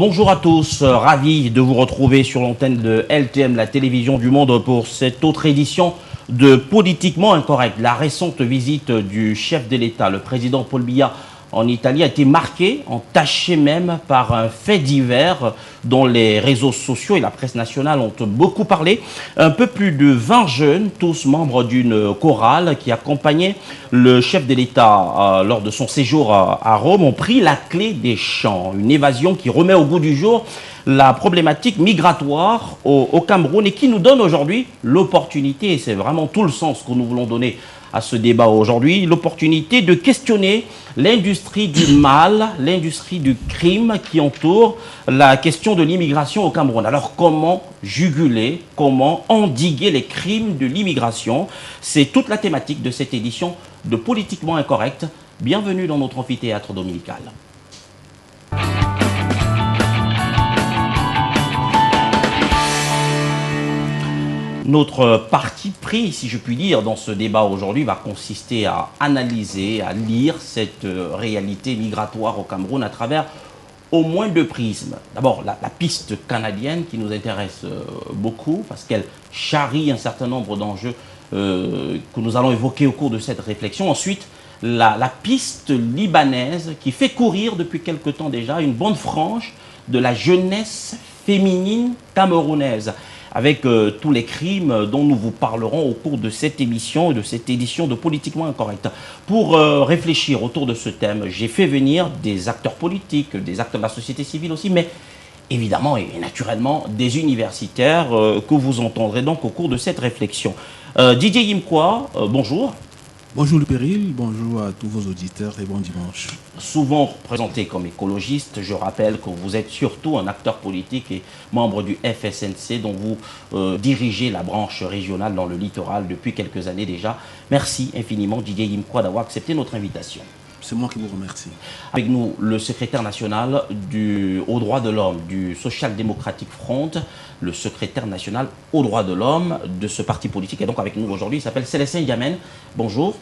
Bonjour à tous, ravi de vous retrouver sur l'antenne de LTM, la télévision du monde, pour cette autre édition de Politiquement Incorrect. La récente visite du chef de l'État, le président Paul Biya, en Italie a été marquée, entachée même par un fait divers dont les réseaux sociaux et la presse nationale ont beaucoup parlé. Un peu plus de 20 jeunes, tous membres d'une chorale qui accompagnait le chef de l'État lors de son séjour à Rome, ont pris la clé des champs. Une évasion qui remet au goût du jour la problématique migratoire au Cameroun et qui nous donne aujourd'hui l'opportunité, et c'est vraiment tout le sens que nous voulons donner à ce débat aujourd'hui, l'opportunité de questionner l'industrie du mal, l'industrie du crime qui entoure la question de l'immigration au Cameroun. Alors comment juguler, comment endiguer les crimes de l'immigration? C'est toute la thématique de cette édition de Politiquement Incorrect. Bienvenue dans notre amphithéâtre dominical. Notre parti pris, si je puis dire, dans ce débat aujourd'hui va consister à analyser, à lire cette réalité migratoire au Cameroun à travers au moins deux prismes. D'abord, la piste canadienne qui nous intéresse beaucoup parce qu'elle charrie un certain nombre d'enjeux que nous allons évoquer au cours de cette réflexion. Ensuite, la piste libanaise qui fait courir depuis quelque temps déjà une bande franche de la jeunesse féminine camerounaise, avec tous les crimes dont nous vous parlerons au cours de cette émission et de cette édition de Politiquement Incorrect. Pour réfléchir autour de ce thème, j'ai fait venir des acteurs politiques, des acteurs de la société civile aussi, mais évidemment et naturellement des universitaires que vous entendrez donc au cours de cette réflexion. Didier Yimkwa, bonjour. Bonjour Luc Péril, bonjour à tous vos auditeurs et bon dimanche. Souvent présenté comme écologiste, je rappelle que vous êtes surtout un acteur politique et membre du FSNC dont vous dirigez la branche régionale dans le littoral depuis quelques années déjà. Merci infiniment Didier Yimkwa d'avoir accepté notre invitation. C'est moi qui vous remercie. Avec nous, le secrétaire national aux droits de l'homme du Social Democratic Front, le secrétaire national aux droits de l'homme de ce parti politique. Et donc avec nous aujourd'hui, il s'appelle Célestin Diamène. Bonjour.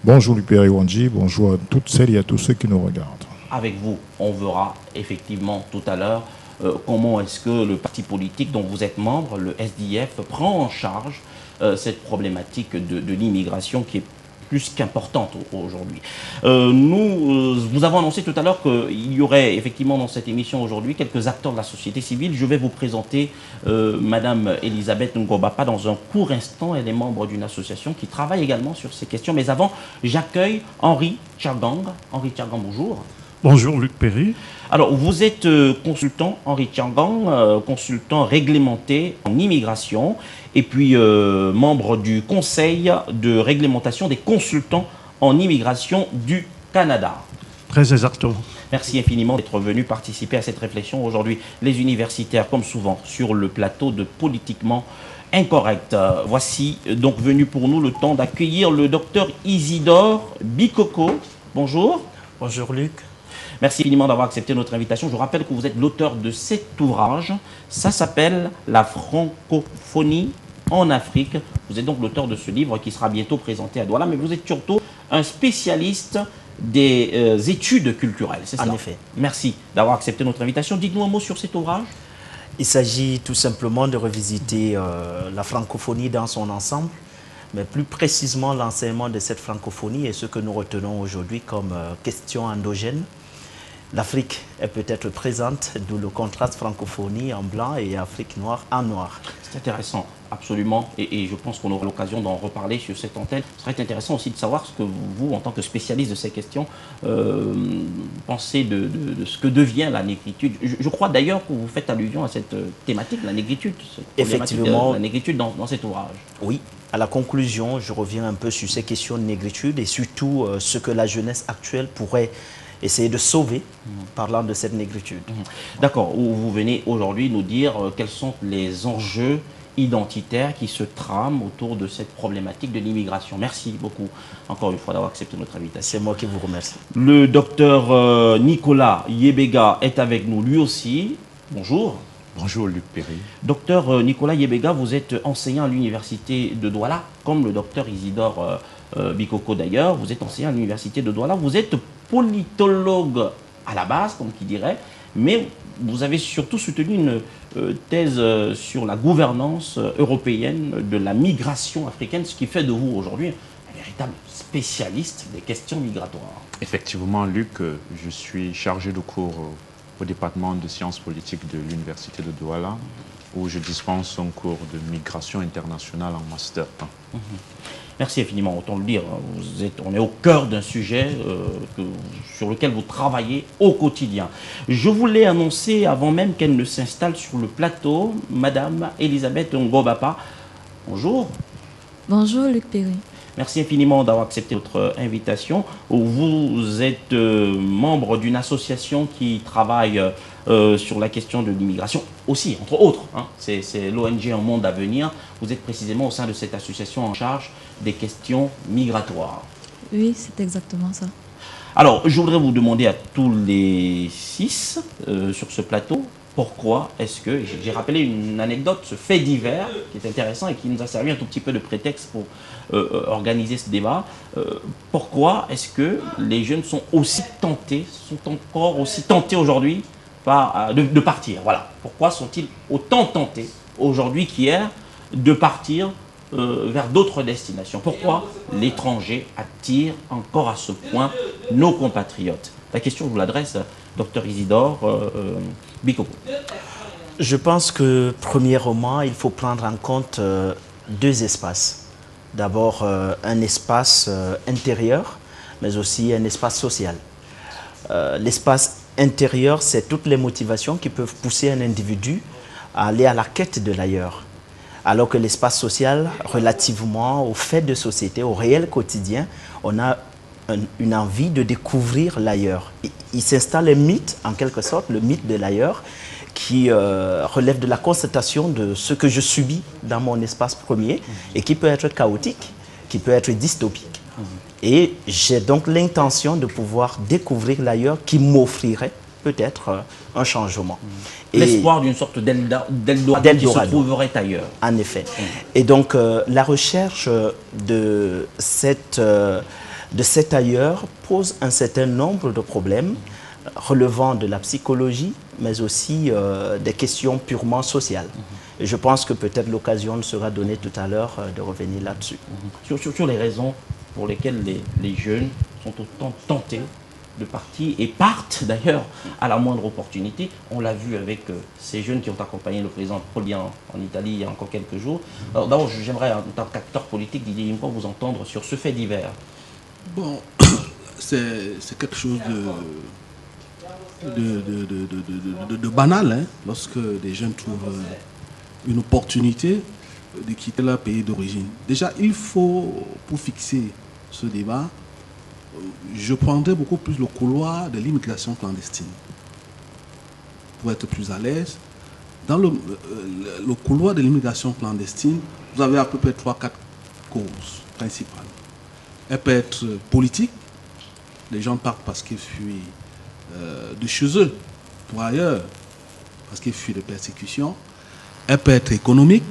Bonjour Lupéry Wandji, bonjour à toutes celles et à tous ceux qui nous regardent. Avec vous, on verra effectivement tout à l'heure comment est-ce que le parti politique dont vous êtes membre, le SDF, prend en charge cette problématique de l'immigration qui est plus qu'importante aujourd'hui. Nous avons annoncé tout à l'heure qu'il y aurait effectivement dans cette émission aujourd'hui quelques acteurs de la société civile. Je vais vous présenter Madame Elisabeth Ngobapa dans un court instant. Elle est membre d'une association qui travaille également sur ces questions. Mais avant, j'accueille Henri Tchagang. Henri Tchagang, bonjour. Bonjour Luc Perry. Alors, vous êtes consultant, Henri Tchagang, consultant réglementé en immigration et puis membre du Conseil de réglementation des consultants en immigration du Canada. Très exactement. Merci infiniment d'être venu participer à cette réflexion aujourd'hui. Les universitaires, comme souvent, sur le plateau de Politiquement Incorrect. Voici donc venu pour nous le temps d'accueillir le docteur Isidore Bikoko. Bonjour. Bonjour Luc. Merci infiniment d'avoir accepté notre invitation. Je vous rappelle que vous êtes l'auteur de cet ouvrage. Ça s'appelle « La francophonie en Afrique ». Vous êtes donc l'auteur de ce livre qui sera bientôt présenté à Douala. Mais vous êtes surtout un spécialiste des études culturelles, c'est ça? En effet. Merci d'avoir accepté notre invitation. Dites-nous un mot sur cet ouvrage. Il s'agit tout simplement de revisiter la francophonie dans son ensemble, mais plus précisément l'enseignement de cette francophonie et ce que nous retenons aujourd'hui comme question endogène. L'Afrique est peut-être présente, d'où le contraste francophonie en blanc et Afrique noire en noir. C'est intéressant, absolument, et je pense qu'on aura l'occasion d'en reparler sur cette antenne. Ce serait intéressant aussi de savoir ce que vous, en tant que spécialiste de ces questions, pensez de ce que devient la négritude. Je crois d'ailleurs que vous faites allusion à cette thématique, la négritude. Effectivement. La négritude dans cet ouvrage. Oui, à la conclusion, je reviens un peu sur ces questions de négritude et surtout ce que la jeunesse actuelle pourrait essayer de sauver, parlant de cette négritude. D'accord, vous venez aujourd'hui nous dire quels sont les enjeux identitaires qui se trament autour de cette problématique de l'immigration. Merci beaucoup, encore une fois, d'avoir accepté notre invitation. C'est moi qui vous remercie. Le docteur Nicolas Yebega est avec nous lui aussi. Bonjour. Bonjour Luc Perry. Docteur Nicolas Yebega, vous êtes enseignant à l'université de Douala, comme le docteur Isidore Bikoko d'ailleurs. Vous êtes enseignant à l'université de Douala. Vous êtes politologue à la base, comme qui dirait, mais vous avez surtout soutenu une thèse sur la gouvernance européenne de la migration africaine, ce qui fait de vous aujourd'hui un véritable spécialiste des questions migratoires. Effectivement, Luc, je suis chargé de cours au département de sciences politiques de l'Université de Douala, où je dispense un cours de migration internationale en master 1. Merci infiniment, autant le dire. On est au cœur d'un sujet sur lequel vous travaillez au quotidien. Je voulais annoncer, avant même qu'elle ne s'installe sur le plateau, Madame Elisabeth Ngobapa. Bonjour. Bonjour Luc Perry. Merci infiniment d'avoir accepté votre invitation. Vous êtes membre d'une association qui travaille sur la question de l'immigration aussi, entre autres. Hein. C'est l'ONG Un Monde à Venir. Vous êtes précisément au sein de cette association en charge des questions migratoires. Oui, c'est exactement ça. Alors, je voudrais vous demander à tous les 6 sur ce plateau, pourquoi est-ce que, j'ai rappelé une anecdote, ce fait divers qui est intéressant et qui nous a servi un tout petit peu de prétexte pour organiser ce débat, pourquoi est-ce que les jeunes sont aussi tentés, sont encore aussi tentés aujourd'hui de partir, voilà. Pourquoi sont-ils autant tentés aujourd'hui qu'hier de partir vers d'autres destinations? Pourquoi l'étranger attire encore à ce point nos compatriotes? La question, je vous l'adresse, Dr Isidore Bikoko. Je pense que, premièrement, il faut prendre en compte 2 espaces. D'abord, un espace intérieur, mais aussi un espace social. L'espace intérieur, c'est toutes les motivations qui peuvent pousser un individu à aller à la quête de l'ailleurs. Alors que l'espace social, relativement aux faits de société, au réel quotidien, on a une envie de découvrir l'ailleurs. Il s'installe un mythe, en quelque sorte, le mythe de l'ailleurs, qui relève de la constatation de ce que je subis dans mon espace premier et qui peut être chaotique, qui peut être dystopique. Et j'ai donc l'intention de pouvoir découvrir l'ailleurs qui m'offrirait peut-être un changement. L'espoir d'une sorte d'Eldorado qui se trouverait ailleurs. En effet. Et donc la recherche de cet ailleurs pose un certain nombre de problèmes relevant de la psychologie, mais aussi des questions purement sociales. Et je pense que peut-être l'occasion nous sera donnée tout à l'heure de revenir là-dessus. Sur les raisons pour lesquelles les jeunes sont autant tentés de partir et partent d'ailleurs à la moindre opportunité. On l'a vu avec ces jeunes qui ont accompagné le président Paul Biya en Italie il y a encore quelques jours. Alors d'abord, j'aimerais en tant qu'acteur politique, Didier Yimko, vous entendre sur ce fait divers. Bon, c'est quelque chose de banal, hein, lorsque des jeunes trouvent une opportunité de quitter leur pays d'origine. Déjà, il faut, pour fixer ce débat, je prendrais beaucoup plus le couloir de l'immigration clandestine. Pour être plus à l'aise, dans le couloir de l'immigration clandestine, vous avez à peu près 3-4 causes principales. Elle peut être politique, les gens partent parce qu'ils fuient de chez eux pour ailleurs, parce qu'ils fuient de persécutions. Elle peut être économique,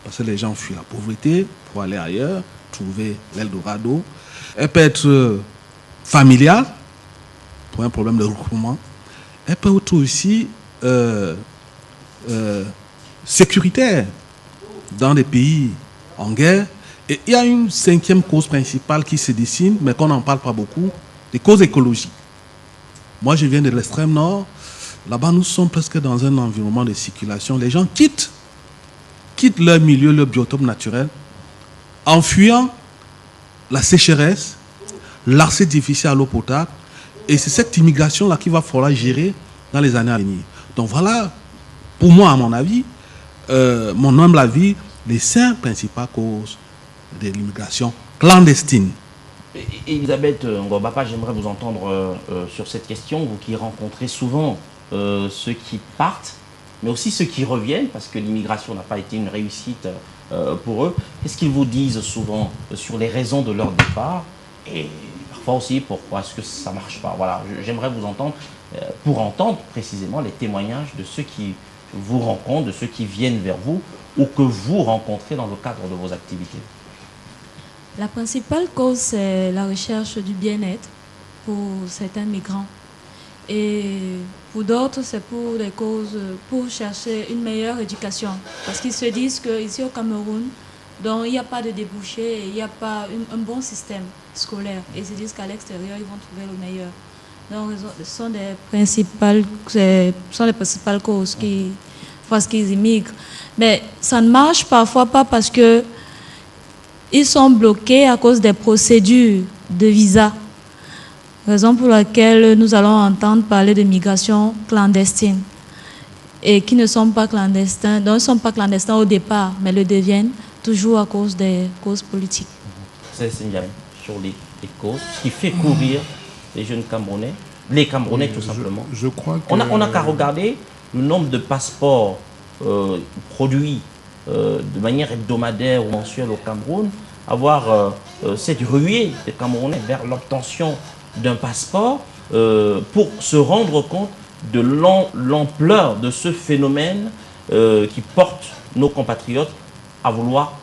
parce que les gens fuient la pauvreté pour aller ailleurs, trouver l'Eldorado. Elle peut être familiale, pour un problème de regroupement. Elle peut être aussi sécuritaire, dans des pays en guerre. Et il y a une 5e cause principale qui se dessine, mais qu'on n'en parle pas beaucoup, les causes écologiques. Moi, je viens de l'extrême nord. Là-bas, nous sommes presque dans un environnement de circulation. Les gens quittent leur milieu, leur biotope naturel, en fuyant la sécheresse, l'accès difficile à l'eau potable. Et c'est cette immigration-là qu'il va falloir gérer dans les années à venir. Donc voilà, pour moi, à mon avis, mon humble avis, les 5 principales causes de l'immigration clandestine. Elisabeth Ngobapa, j'aimerais vous entendre sur cette question, vous qui rencontrez souvent ceux qui partent, mais aussi ceux qui reviennent, parce que l'immigration n'a pas été une réussite pour eux. Qu'est-ce qu'ils vous disent souvent sur les raisons de leur départ et parfois aussi pourquoi est-ce que ça ne marche pas? Voilà, j'aimerais vous entendre pour entendre précisément les témoignages de ceux qui vous rencontrent, de ceux qui viennent vers vous ou que vous rencontrez dans le cadre de vos activités. La principale cause, c'est la recherche du bien-être pour certains migrants. Et pour d'autres, c'est pour des causes, pour chercher une meilleure éducation. Parce qu'ils se disent qu'ici au Cameroun, donc, il n'y a pas de débouché, il n'y a pas un bon système scolaire. Et ils se disent qu'à l'extérieur, ils vont trouver le meilleur. Donc, ce sont les principales causes qui font qu'ils immigrent. Mais ça ne marche parfois pas parce que ils sont bloqués à cause des procédures de visa. Raison pour laquelle nous allons entendre parler de migration clandestine et qui ne sont pas clandestins, donc ils ne sont pas clandestins au départ, mais le deviennent toujours à cause des causes politiques. C'est signalé sur les causes, ce qui fait courir les jeunes Camerounais, les Camerounais tout simplement. Je crois que... On n'a qu'à regarder le nombre de passeports produits de manière hebdomadaire ou mensuelle au Cameroun, avoir cette ruée des Camerounais vers l'obtention d'un passeport pour se rendre compte de l'ampleur de ce phénomène qui porte nos compatriotes à vouloir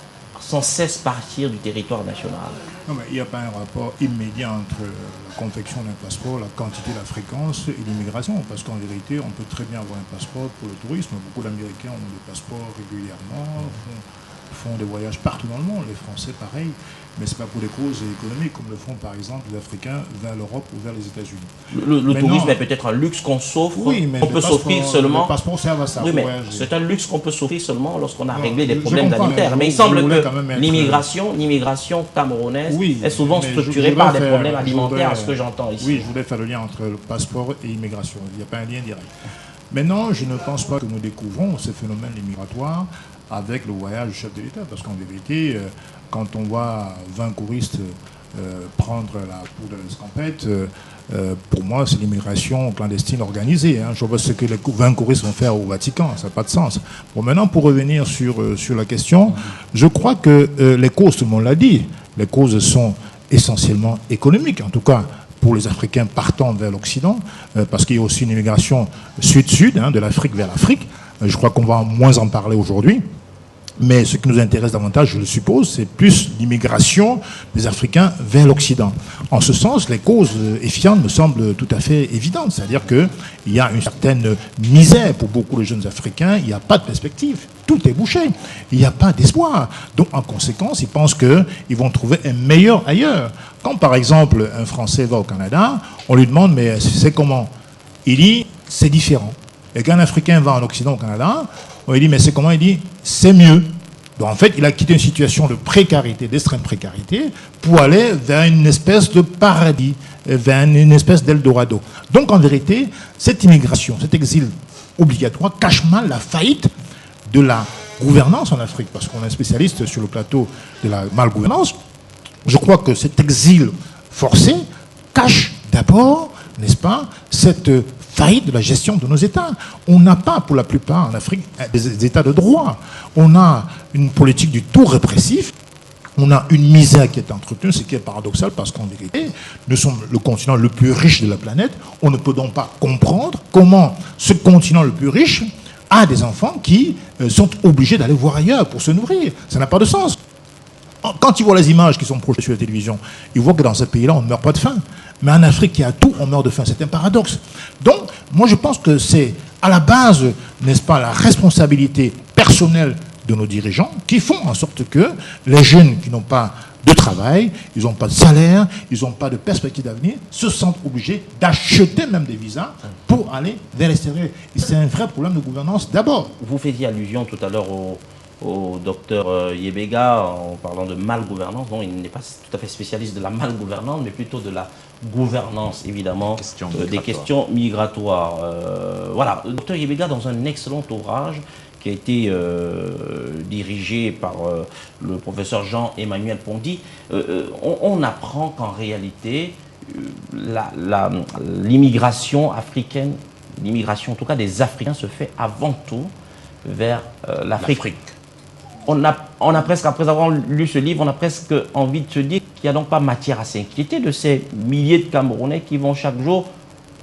sans cesse partir du territoire national. Non, mais il n'y a pas un rapport immédiat entre la confection d'un passeport, la quantité, la fréquence et l'immigration. Parce qu'en vérité, on peut très bien avoir un passeport pour le tourisme. Beaucoup d'Américains ont des passeports régulièrement, font des voyages partout dans le monde. Les Français, pareil. Mais ce n'est pas pour des causes économiques, comme le font par exemple les Africains vers l'Europe ou vers les États-Unis. Le tourisme est peut-être un luxe qu'on s'offre, oui, qu'on peut s'offrir seulement. Le passeport sert à ça. Oui, mais c'est un luxe qu'on peut s'offrir seulement lorsqu'on a réglé des problèmes sanitaires. Mais il semble que l'immigration camerounaise est souvent structurée par des problèmes alimentaires, à ce que j'entends ici. Oui, je voulais faire le lien entre le passeport et l'immigration. Il n'y a pas un lien direct. Maintenant, je ne pense pas que nous découvrons ces phénomènes migratoires avec le voyage du chef de l'État, parce qu'en vérité, quand on voit 20 choristes prendre la peau de l'escampette, pour moi, c'est l'immigration clandestine organisée. Je vois ce que les 20 choristes vont faire au Vatican, ça n'a pas de sens. Bon, maintenant, pour revenir sur la question, je crois que les causes, tout le monde l'a dit, les causes sont essentiellement économiques, en tout cas pour les Africains partant vers l'Occident, parce qu'il y a aussi une immigration sud-sud, de l'Afrique vers l'Afrique. Je crois qu'on va moins en parler aujourd'hui. Mais ce qui nous intéresse davantage, je le suppose, c'est plus l'immigration des Africains vers l'Occident. En ce sens, les causes efficaces me semblent tout à fait évidentes. C'est-à-dire qu'il y a une certaine misère pour beaucoup de jeunes Africains. Il n'y a pas de perspective. Tout est bouché. Il n'y a pas d'espoir. Donc, en conséquence, ils pensent qu'ils vont trouver un meilleur ailleurs. Quand, par exemple, un Français va au Canada, on lui demande, mais c'est comment? Il dit, c'est différent. Et quand un Africain va en Occident, au Canada, on lui dit, mais c'est comment? Il dit, c'est mieux. Donc en fait, il a quitté une situation de précarité, d'extrême précarité, pour aller vers une espèce de paradis, vers une espèce d'Eldorado. Donc en vérité, cette immigration, cet exil obligatoire cache mal la faillite de la gouvernance en Afrique, parce qu'on est spécialiste sur le plateau de la malgouvernance. Je crois que cet exil forcé cache d'abord, n'est-ce pas, cette faillite de la gestion de nos États. On n'a pas, pour la plupart en Afrique, des États de droit. On a une politique du tout répressif. On a une misère qui est entretenue, ce qui est paradoxal parce qu'en vérité, nous sommes le continent le plus riche de la planète. On ne peut donc pas comprendre comment ce continent le plus riche a des enfants qui sont obligés d'aller voir ailleurs pour se nourrir. Ça n'a pas de sens. Quand ils voient les images qui sont projetées sur la télévision, ils voient que dans ce pays-là, on ne meurt pas de faim. Mais en Afrique, il y a tout, on meurt de faim. C'est un paradoxe. Donc, moi, je pense que c'est à la base, n'est-ce pas, la responsabilité personnelle de nos dirigeants qui font en sorte que les jeunes qui n'ont pas de travail, ils n'ont pas de salaire, ils n'ont pas de perspective d'avenir, se sentent obligés d'acheter même des visas pour aller vers l'extérieur. Et c'est un vrai problème de gouvernance d'abord. Vous faisiez allusion tout à l'heure au docteur Yebega en parlant de malgouvernance. Non, il n'est pas tout à fait spécialiste de la malgouvernance, mais plutôt de la gouvernance, évidemment, des questions migratoires. Voilà, le docteur Yebega, dans un excellent ouvrage qui a été dirigé par le professeur Jean-Emmanuel Pondy, on apprend qu'en réalité, l'immigration africaine, l'immigration en tout cas des Africains, se fait avant tout vers l'Afrique. On a presque, après avoir lu ce livre, on a presque envie de se dire qu'il n'y a donc pas matière à s'inquiéter de ces milliers de Camerounais qui vont chaque jour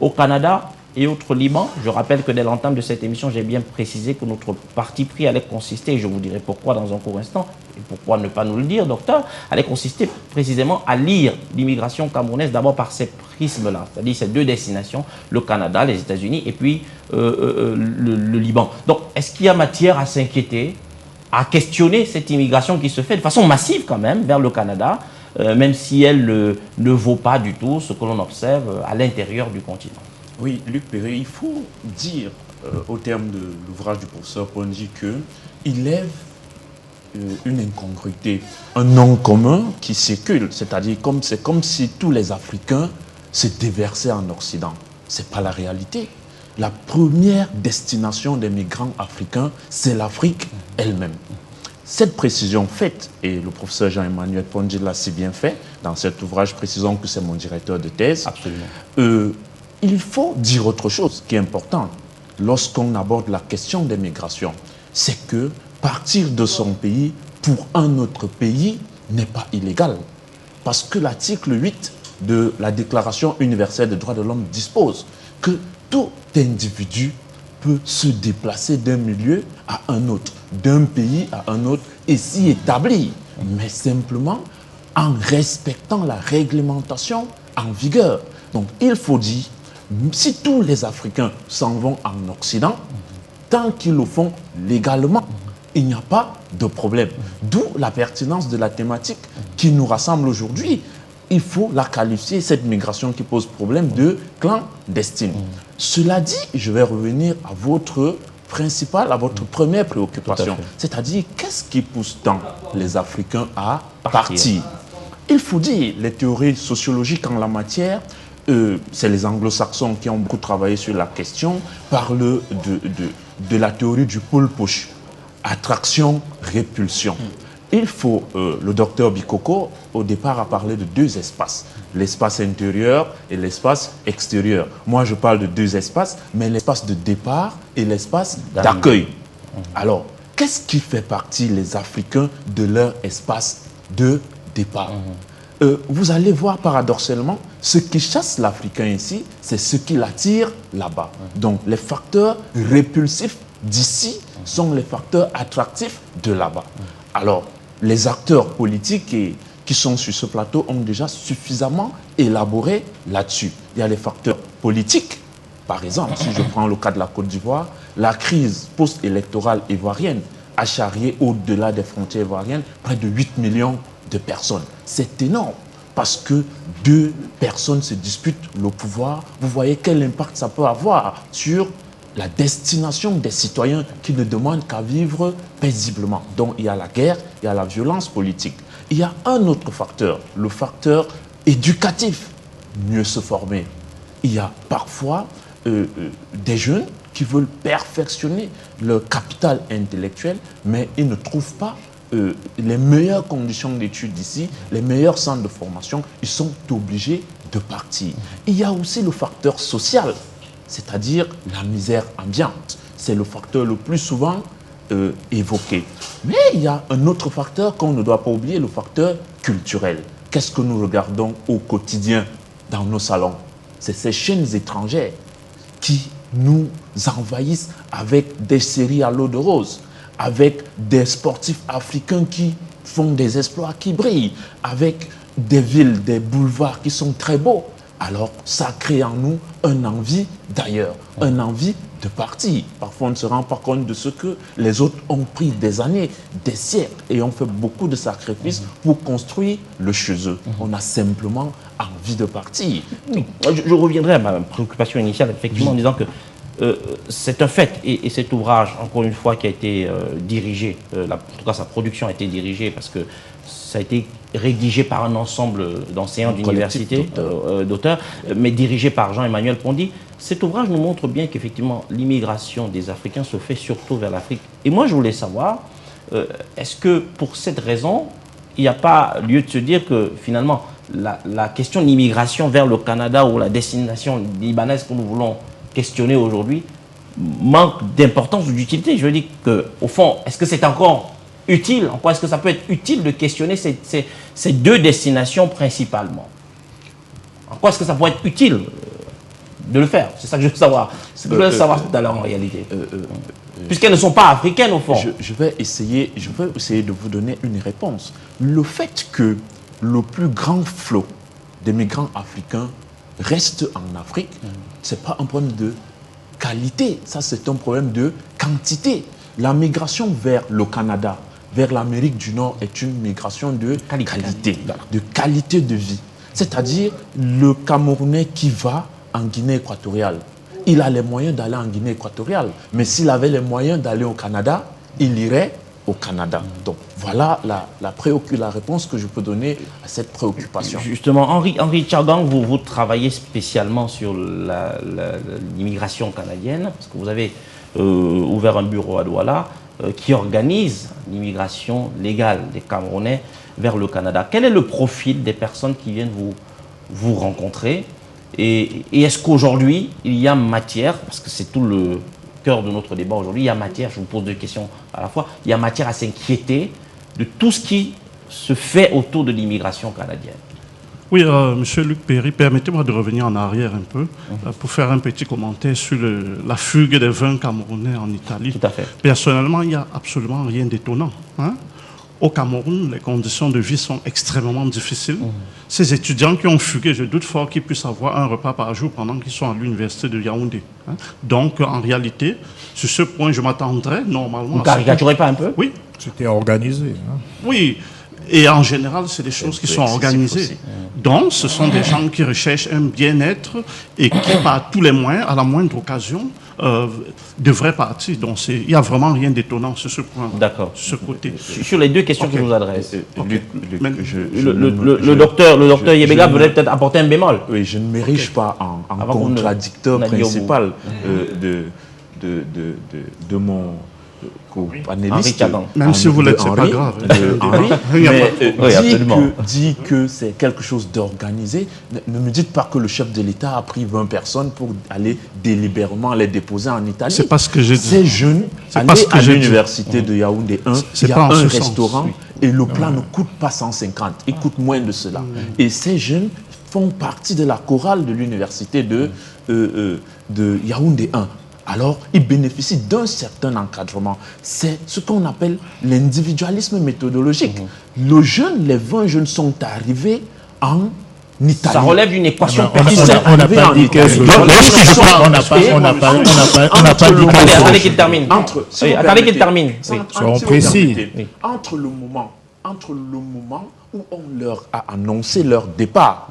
au Canada et autres Liban. Je rappelle que dès l'entame de cette émission, j'ai bien précisé que notre parti pris allait consister, et je vous dirai pourquoi dans un court instant, et pourquoi ne pas nous le dire, docteur, allait consister précisément à lire l'immigration camerounaise d'abord par ces prismes-là, c'est-à-dire ces deux destinations, le Canada, les États-Unis, et puis le Liban. Donc, est-ce qu'il y a matière à s'inquiéter, à questionner cette immigration qui se fait de façon massive quand même vers le Canada, même si elle ne vaut pas du tout ce que l'on observe à l'intérieur du continent? Oui, Luc Perry, il faut dire au terme de l'ouvrage du professeur Pondy qu'il lève une incongruité, un nom commun qui circule, c'est-à-dire c'est comme si tous les Africains se déversaient en Occident. Ce n'est pas la réalité. La première destination des migrants africains, c'est l'Afrique elle-même. Cette précision faite, et le professeur Jean-Emmanuel Pondy l'a si bien fait, dans cet ouvrage, précisons que c'est mon directeur de thèse. Absolument. Il faut dire autre chose qui est important lorsqu'on aborde la question des migrations. C'est que partir de son pays pour un autre pays n'est pas illégal. Parce que l'article 8 de la Déclaration universelle des droits de l'homme dispose que tout individu peut se déplacer d'un milieu à un autre, d'un pays à un autre et s'y établir, mais simplement en respectant la réglementation en vigueur. Donc il faut dire, si tous les Africains s'en vont en Occident, tant qu'ils le font légalement, il n'y a pas de problème. D'où la pertinence de la thématique qui nous rassemble aujourd'hui. Il faut la qualifier, cette migration qui pose problème, de clandestine. Cela dit, je vais revenir à votre principale, à votre première préoccupation. C'est-à-dire, qu'est-ce qui pousse tant les Africains à partir? Il faut dire, les théories sociologiques en la matière, c'est les anglo-saxons qui ont beaucoup travaillé sur la question, parlent de la théorie du pôle push, attraction-répulsion. Il faut, le docteur Bikoko, au départ, a parlé de deux espaces, l'espace intérieur et l'espace extérieur. Moi, je parle de deux espaces, mais l'espace de départ et l'espace d'accueil. Alors, qu'est-ce qui fait partie, les Africains, de leur espace de départ? Vous allez voir paradoxalement, ce qui chasse l'Africain ici, c'est ce qui l'attire là-bas. Donc, les facteurs répulsifs d'ici sont les facteurs attractifs de là-bas. Alors, les acteurs politiques qui sont sur ce plateau ont déjà suffisamment élaboré là-dessus. Il y a les facteurs politiques. Par exemple, si je prends le cas de la Côte d'Ivoire, la crise post-électorale ivoirienne a charrié au-delà des frontières ivoiriennes près de 8 millions de personnes. C'est énorme parce que deux personnes se disputent le pouvoir. Vous voyez quel impact ça peut avoir sur la destination des citoyens qui ne demandent qu'à vivre paisiblement. Donc il y a la guerre, il y a la violence politique. Il y a un autre facteur, le facteur éducatif, mieux se former. Il y a parfois des jeunes qui veulent perfectionner leur capital intellectuel, mais ils ne trouvent pas les meilleures conditions d'études ici, les meilleurs centres de formation, ils sont obligés de partir. Il y a aussi le facteur social, c'est-à-dire la misère ambiante. C'est le facteur le plus souvent évoqué. Mais il y a un autre facteur qu'on ne doit pas oublier, le facteur culturel. Qu'est-ce que nous regardons au quotidien dans nos salons? C'est ces chaînes étrangères qui nous envahissent avec des séries à l'eau de rose, avec des sportifs africains qui font des exploits qui brillent, avec des villes, des boulevards qui sont très beaux. Alors, ça crée en nous une envie d'ailleurs, une envie de partir. Parfois, on ne se rend pas compte de ce que les autres ont pris des années, des siècles, et ont fait beaucoup de sacrifices pour construire le chez eux. On a simplement envie de partir. Je reviendrai à ma préoccupation initiale, effectivement, en disant que c'est un fait, et cet ouvrage, encore une fois, qui a été dirigé, en tout cas sa production a été dirigée parce que ça a été rédigé par un ensemble d'enseignants d'université, d'auteurs, mais dirigé par Jean-Emmanuel Pondy. Cet ouvrage nous montre bien qu'effectivement l'immigration des Africains se fait surtout vers l'Afrique. Et moi je voulais savoir, est-ce que pour cette raison, il n'y a pas lieu de se dire que finalement la question de l'immigration vers le Canada ou la destination libanaise que nous voulons questionner aujourd'hui manque d'importance ou d'utilité? Je veux dire qu'au fond, est-ce que c'est encore utile? En quoi est-ce que ça peut être utile de questionner ces deux destinations principalement? En quoi est-ce que ça pourrait être utile de le faire. C'est ça que je veux savoir. C'est ce que je veux savoir tout à l'heure en réalité. Puisqu'elles ne sont pas africaines au fond. Je vais essayer de vous donner une réponse. Le fait que le plus grand flot des migrants africains reste en Afrique, ce n'est pas un problème de qualité, ça c'est un problème de quantité. La migration vers le Canada, vers l'Amérique du Nord est une migration de qualité de vie. C'est-à-dire le Camerounais qui va en Guinée équatoriale, il a les moyens d'aller en Guinée équatoriale, mais s'il avait les moyens d'aller au Canada, il irait au Canada. Donc voilà la réponse que je peux donner à cette préoccupation. Justement, Henri Tchagang, vous travaillez spécialement sur l'immigration canadienne, parce que vous avez ouvert un bureau à Douala qui organise l'immigration légale des Camerounais vers le Canada. Quel est le profil des personnes qui viennent vous rencontrer? Et est-ce qu'aujourd'hui, il y a matière, parce que c'est tout le cœur de notre débat aujourd'hui, il y a matière, je vous pose deux questions à la fois, il y a matière à s'inquiéter de tout ce qui se fait autour de l'immigration canadienne? Oui, Monsieur Luc Perry, permettez-moi de revenir en arrière un peu pour faire un petit commentaire sur la fugue des 20 Camerounais en Italie. Tout à fait. Personnellement, il n'y a absolument rien d'étonnant. Au Cameroun, les conditions de vie sont extrêmement difficiles. Ces étudiants qui ont fugué, je doute fort qu'ils puissent avoir un repas par jour pendant qu'ils sont à l'université de Yaoundé. Donc, en réalité, sur ce point, je m'attendrais normalement... Vous ne caricaturez pas un peu? Oui. C'était organisé. Oui. Et en général, c'est des choses qui sont organisées. Donc, ce sont des gens qui recherchent un bien-être et qui, par tous les moyens, à la moindre occasion, devraient partir. Donc, il n'y a vraiment rien d'étonnant sur ce point. D'accord. Sur ce côté. Sur les deux questions que je vous adresse. Le docteur Yebega voudrait peut-être apporter un bémol. Oui, je ne m'érige pas en contradicteur principal de mon co-panéliste. Même si vous l'êtes, c'est pas grave. Dit que c'est quelque chose d'organisé. Ne me dites pas que le chef de l'État a pris 20 personnes pour aller délibérément les déposer en Italie. C'est pas ce que j'ai dit. Ces jeunes, aller à l'université de Yaoundé 1, il y a un restaurant et le plat ne coûte pas 150, il coûte moins de cela. Et ces jeunes font partie de la chorale de l'université de Yaoundé 1. Alors, ils bénéficient d'un certain encadrement. C'est ce qu'on appelle l'individualisme méthodologique. Les 20 jeunes sont arrivés en Italie. Ça relève d'une équation On n'a pas dit que... On n'a pas dit que... Attendez qu'il termine. Attendez qu'il termine. Soyons précis. Entre le moment où on leur a annoncé leur départ,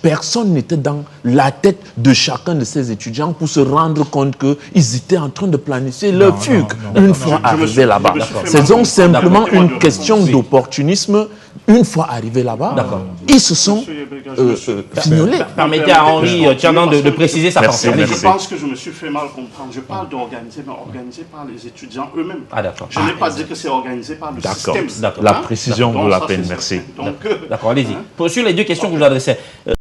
personne n'était dans la tête de chacun de ces étudiants pour se rendre compte qu'ils étaient en train de planifier leur fugue une fois arrivés là-bas. C'est donc simplement une question d'opportunisme. Une fois arrivés là-bas, ils se sont fignolés. Permettez à Henri Tchagang de préciser sa pensée. Je pense que je me suis fait mal comprendre. Je parle d'organiser, mais organisé par les étudiants eux-mêmes. Je n'ai pas dit que c'est organisé par le système. La précision vaut la peine, merci. D'accord, allez-y. Sur les deux questions que je vous adressais.